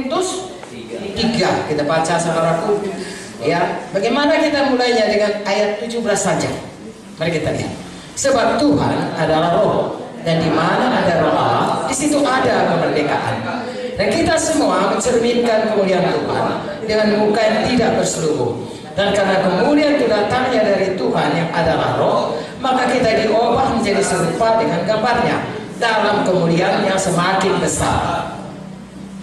Korintus 3 kita baca saudaraku. Ya, bagaimana kita mulainya dengan ayat 17 saja. Mari kita lihat. Sebab Tuhan adalah roh, dan di mana ada roh Allah, di situ ada kemerdekaan. Dan kita semua mencerminkan kemuliaan Tuhan dengan muka yang tidak berselubung. Dan karena kemuliaan itu datangnya dari Tuhan yang adalah roh, maka kita diubah menjadi serupa dengan gambarnya dalam kemuliaan yang semakin besar.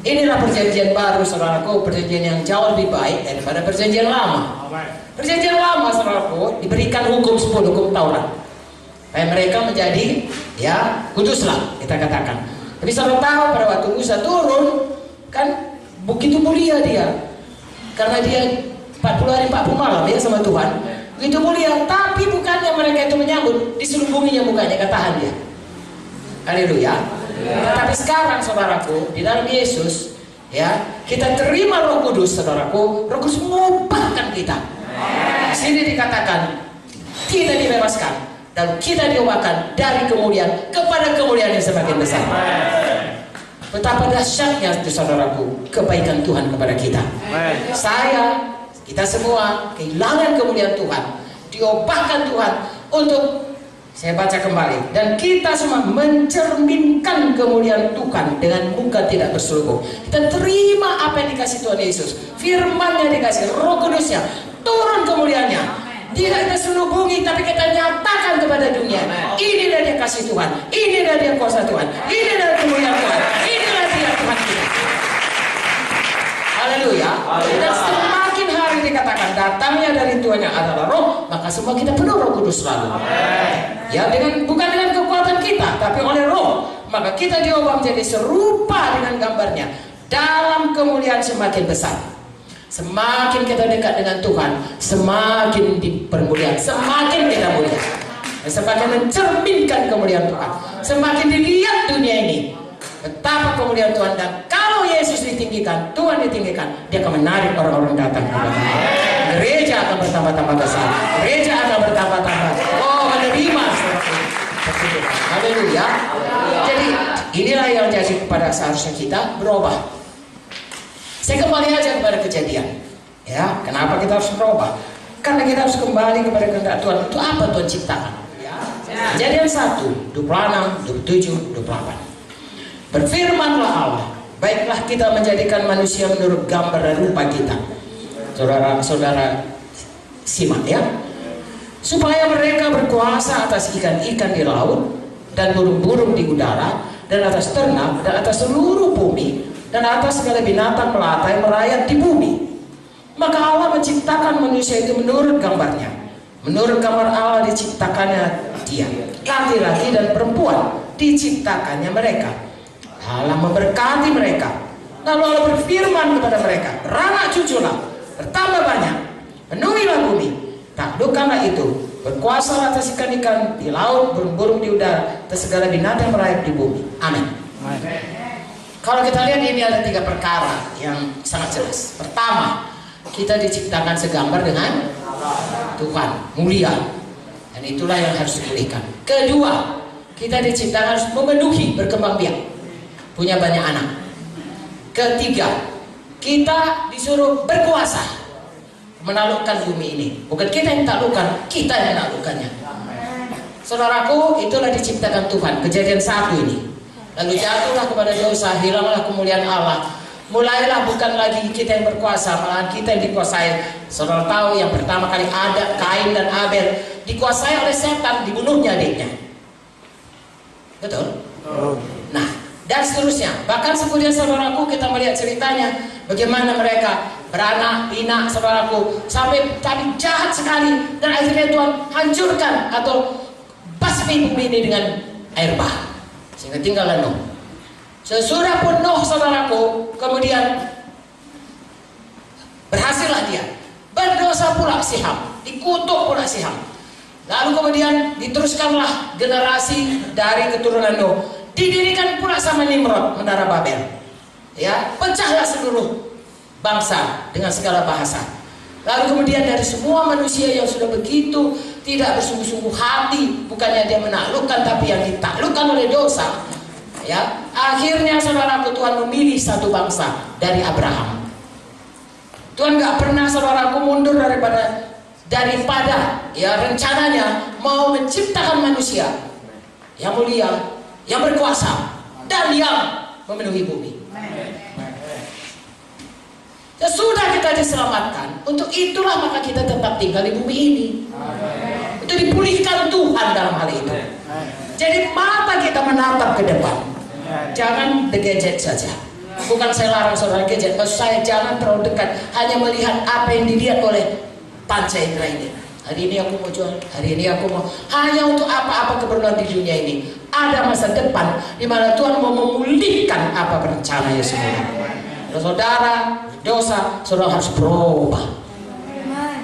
Inilah perjanjian baru, saudaraku, perjanjian yang jauh lebih baik daripada perjanjian lama. Perjanjian lama, saudaraku, diberikan hukum 10 hukum Taurat. Supaya mereka menjadi, ya, kuduslah, kita katakan. Tapi saudara tahu pada waktu Musa turun, kan begitu mulia dia. Karena dia 40 hari 40 malam ya sama Tuhan. Begitu mulia, tapi bukannya mereka itu menyambut, diselubunginya mukanya, katahan dia. Haleluya. Tetapi sekarang saudaraku, di dalam Yesus, ya, kita terima Roh Kudus, saudaraku. Roh Kudus mengubahkan kita. Sini dikatakan kita dibebaskan dan kita diubahkan dari kemuliaan kepada kemuliaan yang semakin besar. Betapa dahsyatnya itu, saudaraku, kebaikan Tuhan kepada kita. Saya, kita semua kehilangan kemuliaan Tuhan, diubahkan Tuhan untuk, saya baca kembali, dan kita semua mencerminkan kemuliaan Tuhan dengan muka tidak berselubung. Kita terima apa yang dikasih Tuhan Yesus, firman-Nya dikasih, Roh Kudusnya turun kemuliaannya, tidak kita selubungi, tapi kita nyatakan kepada dunia, inilah dia kasih Tuhan, inilah dia kuasa Tuhan, inilah kemuliaan Tuhan, inilah dia Tuhan kita. Haleluya. Dan semakin hari dikatakan datangnya dari Tuhan yang adalah roh, maka semua kita penuh Roh Kudus selalu. Ya, bukan dengan kekuatan kita, tapi oleh roh. Maka kita diubah menjadi serupa dengan gambarnya dalam kemuliaan semakin besar. Semakin kita dekat dengan Tuhan, semakin dipermuliakan, semakin kita mulia, semakin mencerminkan kemuliaan Tuhan, semakin dilihat dunia ini betapa kemuliaan Tuhan. Dan kalau Yesus ditinggikan, Tuhan ditinggikan, dia akan menarik orang-orang datang kepada-Nya. Gereja akan bertambah-tambah besar, gereja akan bertambah-tambah. Oh, menerima seperti itu. Haleluya. Jadi inilah yang jadi kepada seharusnya kita berubah. Saya kembali aja kepada kejadian. Ya, kenapa kita harus berubah? Karena kita harus kembali kepada kehendak Tuhan. Itu apa Tuhan ciptakan? Ya. Kejadian 1, 26, 27, 28. Berfirmanlah Allah, baiklah kita menjadikan manusia menurut gambar dan rupa kita. Saudara-saudara simak ya. Supaya mereka berkuasa atas ikan-ikan di laut dan burung-burung di udara dan atas ternak dan atas seluruh bumi dan atas segala binatang melata yang merayap di bumi. Maka Allah menciptakan manusia itu menurut gambarnya. Menurut gambar Allah diciptakannya dia. Laki-laki dan perempuan diciptakannya mereka. Allah memberkati mereka. Lalu Allah berfirman kepada mereka, beranak cuculah, bertambah banyak, penuhilah bumi, taklukkanlah itu, berkuasa atas ikan-ikan di laut, burung-burung di udara, atas segala binatang yang merayap di bumi. Amin. Kalau kita lihat ini ada 3 perkara yang sangat jelas. Pertama, kita diciptakan segambar dengan Tuhan, mulia, dan itulah yang harus dipulihkan. Kedua, kita diciptakan harus memenuhi, berkembang biak, punya banyak anak. Ketiga, kita disuruh berkuasa menaklukkan bumi ini. Bukan kita yang taklukkan, kita yang menaklukkannya. Saudaraku, itulah diciptakan Tuhan. Kejadian 1 ini. Lalu jatuhlah kepada dosa, hilanglah kemuliaan Allah. Mulailah bukan lagi kita yang berkuasa, malahan kita yang dikuasai. Saudara tahu yang pertama kali ada Kain dan Abel dikuasai oleh setan, dibunuhnya adiknya. Betul? Nah, dan seterusnya. Bahkan kemudian saudaraku kita melihat ceritanya bagaimana mereka beranak pinak, saudaraku, sampai tadi jahat sekali, dan akhirnya Tuhan hancurkan atau basmi bumi ini dengan air bah, sehingga tinggallah Nuh. Sesudah pun Nuh, saudaraku, kemudian berhasillah dia, berdosa pula si Ham, dikutuk pula si Ham. Lalu kemudian diteruskanlah generasi dari keturunan Nuh. Didirikan pula sama Nimrod menara Babel. Ya, pecahlah seluruh bangsa dengan segala bahasa. Lalu kemudian dari semua manusia yang sudah begitu tidak bersungguh-sungguh hati, bukannya dia menaklukkan tapi yang ditaklukkan oleh dosa, Ya, akhirnya saudaraku, Tuhan memilih satu bangsa dari Abraham. Tuhan gak pernah saudaraku mundur daripada ya rencananya mau menciptakan manusia yang mulia, yang berkuasa, dan yang memenuhi bumi. Sesudah kita diselamatkan, untuk itulah maka kita tetap tinggal di bumi ini. Itu dipulihkan Tuhan dalam hal itu. Jadi mata kita menatap ke depan, jangan the gadget saja. Bukan saya larang saudara gadget, maksud saya jangan terlalu dekat hanya melihat apa yang dilihat oleh panca indera ini. Hari ini aku mau jual, hari ini aku mau, hanya untuk apa-apa keperluan di dunia ini. Ada masa depan di mana Tuhan mau memulihkan apa rencananya semua. Kalau saudara dosa, saudara harus berubah.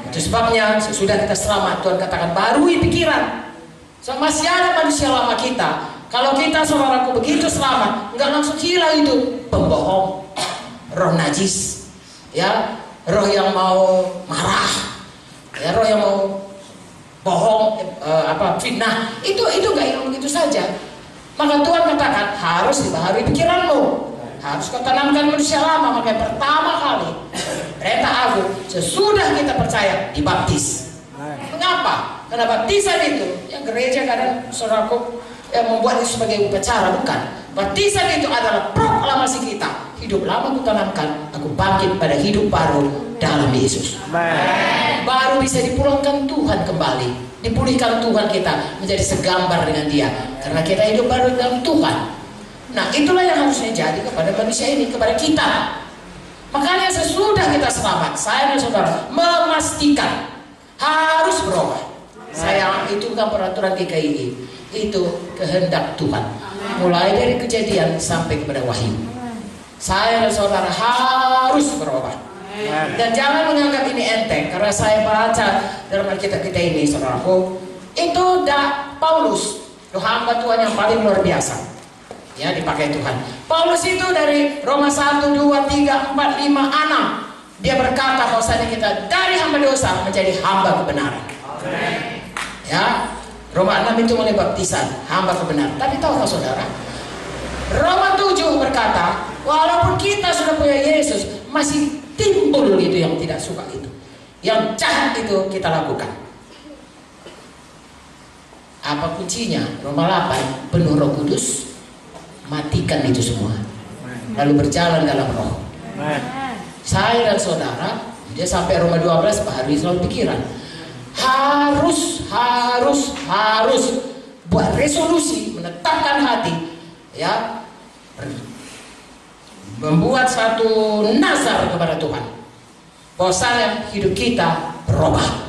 Itu sebabnya sesudah kita selamat, Tuhan katakan barui pikiran. So, masih ada manusia lama kita. Kalau kita saudaraku begitu selamat, nggak langsung hilang itu pembohong, roh najis, ya, roh yang mau marah, ya, roh yang mau bohong, fitnah, itu nggak hilang begitu saja. Maka Tuhan katakan harus dibaharui pikiranmu, harus kau tanamkan manusia lama. Maka pertama kali perintah agung sesudah kita percaya dibaptis. Mengapa? Karena baptisan itu yang gereja kadang saudaraku yang membuat itu sebagai upacara, bukan. Baptisan itu adalah proklamasi kita. Hidup lama aku tanamkan, aku bangkit pada hidup baru dalam Yesus. Baru bisa dipulangkan Tuhan kembali, dipulihkan Tuhan kita menjadi segambar dengan Dia, karena kita hidup baru dalam Tuhan. Nah, itulah yang harusnya jadi kepada manusia ini, kepada kita. Makanya sesudah kita selamat, saya dan saudara memastikan harus berubah. Saya itu bukan peraturan GKI, itu kehendak Tuhan. Mulai dari Kejadian sampai kepada Wahyu. Saya dan saudara harus berubah. Dan jangan menganggap ini enteng, karena saya baca dalam Alkitab kita ini, saudaraku, itu Paulus, itu hamba Tuhan yang paling luar biasa, ya, dipakai Tuhan. Paulus itu dari Roma 1, 2, 3, 4, 5, 6, dia berkata bahwasanya kita dari hamba dosa menjadi hamba kebenaran. Ya, Roma 6 itu mulai baptisan, hamba kebenaran. Tapi tahukah saudara, Roma 7 berkata, walaupun kita sudah punya Yesus, masih timbul itu yang tidak suka itu, yang jahat itu kita lakukan. Apa kuncinya? Roma 8, penuh Roh Kudus, matikan itu semua, lalu berjalan dalam Roh. Saya dan saudara, dia sampai Roma 12 baharui selalu pikiran. Harus buat resolusi, menetapkan hati, ya, membuat satu nazar kepada Tuhan bahwasanya hidup kita berubah.